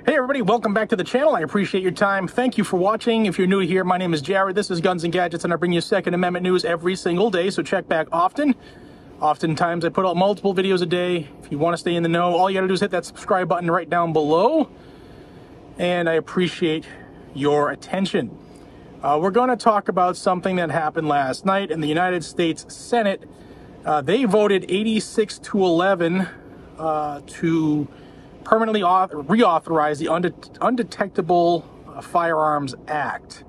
Hey everybody, welcome back to the channel. I appreciate your time. Thank you for watching. If you're new here, my name is Jared. This is Guns and Gadgets, and I bring you Second Amendment news every single day, so check back often. Oftentimes I put out multiple videos a day. If you want to stay in the know, all you gotta do is hit that subscribe button right down below. And I appreciate your attention. We're going to talk about something that happened last night in the United States Senate. They voted 86 to 11 to permanently reauthorize the Undetectable Firearms Act.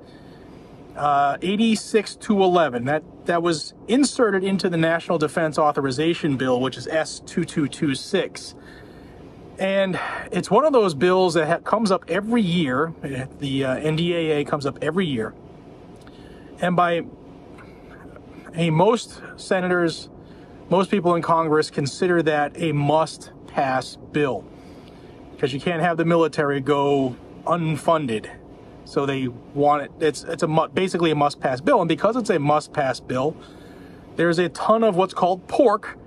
86 to 11. That was inserted into the National Defense Authorization Bill, which is S2226. And it's one of those bills that comes up every year. The NDAA comes up every year. And most senators, most people in Congress consider that a must-pass bill, because you can't have the military go unfunded. So they want it. It's basically a must-pass bill, and because it's a must-pass bill, there's a ton of what's called pork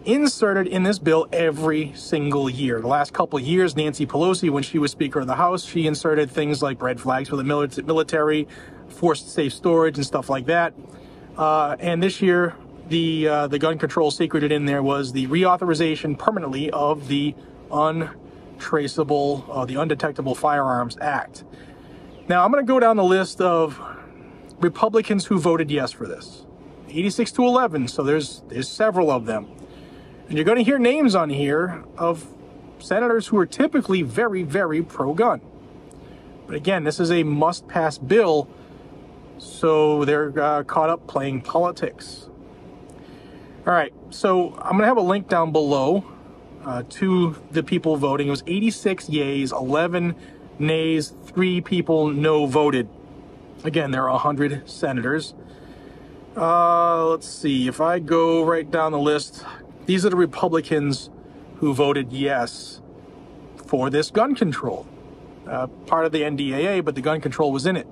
inserted in this bill every single year. The last couple of years, Nancy Pelosi, when she was Speaker of the House, she inserted things like red flags for the military, forced safe storage, and stuff like that. And this year, the gun control secreted in there was the reauthorization permanently of the Undetectable Firearms Act. Now, I'm going to go down the list of Republicans who voted yes for this. 86 to 11, so there's several of them. And you're going to hear names on here of senators who are typically very, very pro-gun. But again, this is a must-pass bill, so they're caught up playing politics. All right, so I'm going to have a link down below to the people voting. It was 86 yeas, 11 nays, 3 people no voted. Again, there are 100 senators. Let's see, if I go right down the list, these are the Republicans who voted yes for this gun control. Part of the NDAA, but the gun control was in it.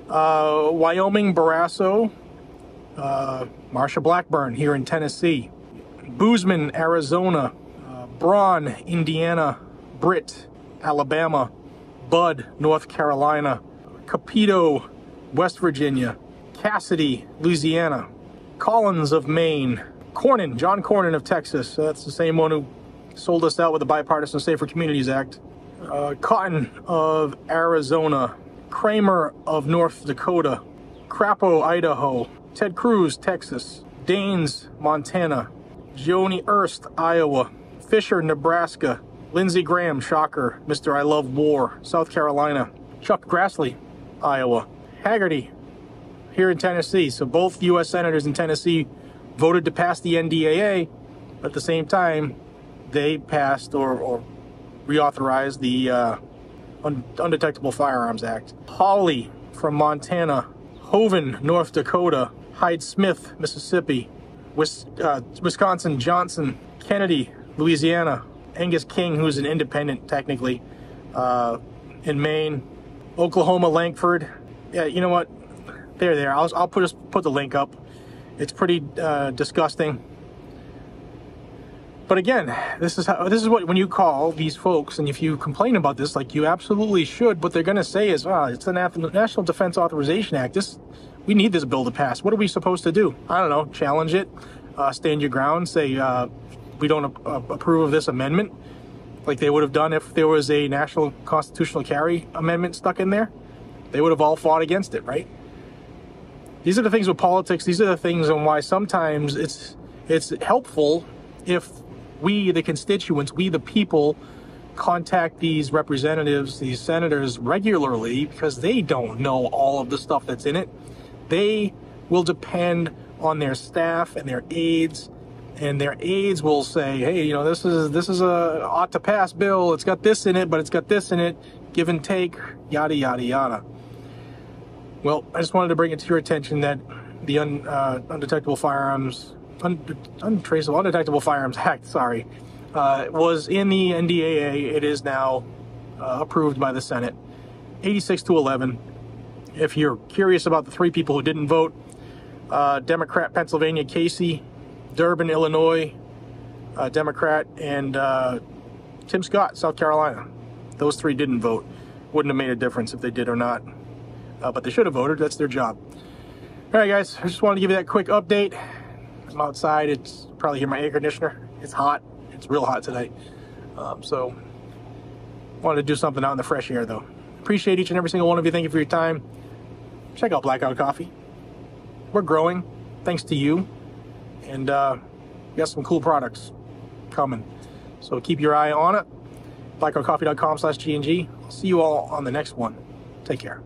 Wyoming, Barrasso, Marsha Blackburn here in Tennessee, Boozman, Arizona, Braun, Indiana, Britt, Alabama, Budd, North Carolina, Capito, West Virginia, Cassidy, Louisiana, Collins of Maine, Cornyn, John Cornyn of Texas. That's the same one who sold us out with the Bipartisan Safer Communities Act. Cotton of Arizona, Kramer of North Dakota, Crapo, Idaho, Ted Cruz, Texas, Daines, Montana, Joni Ernst, Iowa, Fisher, Nebraska, Lindsey Graham, shocker, Mr. I Love War, South Carolina, Chuck Grassley, Iowa, Haggerty here in Tennessee. So both U.S. senators in Tennessee voted to pass the NDAA. At the same time, they passed or reauthorized the Undetectable Firearms Act. Hawley from Montana, Hoven, North Dakota, Hyde Smith, Mississippi, Wisconsin, Johnson, Kennedy, Louisiana, Angus King, who's an independent technically, in Maine, Oklahoma, Langford. Yeah, you know what? There. I'll put the link up. It's pretty disgusting. But again, this is what, when you call these folks, and if you complain about this, like you absolutely should, what they're going to say is, it's the National Defense Authorization Act. We need this bill to pass. What are we supposed to do? I don't know. Challenge it. Stand your ground. Say, we don't approve of this amendment, like they would have done if there was a national constitutional carry amendment stuck in there. They would have all fought against it, right? These are the things with politics. These are the things on why sometimes it's helpful if we, the constituents, we the people, contact these representatives, these senators regularly, because they don't know all of the stuff that's in it. They will depend on their staff and their aides, and their aides will say, hey, you know, this is a ought to pass bill. It's got this in it, but it's got this in it. Give and take, yada, yada, yada. Well, I just wanted to bring it to your attention that the Undetectable Firearms Act, sorry, was in the NDAA. It is now approved by the Senate, 86 to 11. If you're curious about the 3 people who didn't vote, Democrat, Pennsylvania, Casey, Durbin, Illinois, Democrat, and Tim Scott, South Carolina. those 3 didn't vote. Wouldn't have made a difference if they did or not. But they should have voted. That's their job. All right, guys. I just wanted to give you that quick update. I'm outside. It's probably hear my air conditioner. It's hot. It's real hot today. So wanted to do something out in the fresh air, though. Appreciate each and every single one of you. Thank you for your time. Check out Blackout Coffee. We're growing, thanks to you. And we got some cool products coming. So keep your eye on it. blackoutcoffee.com/GNG. I'll see you all on the next one. Take care.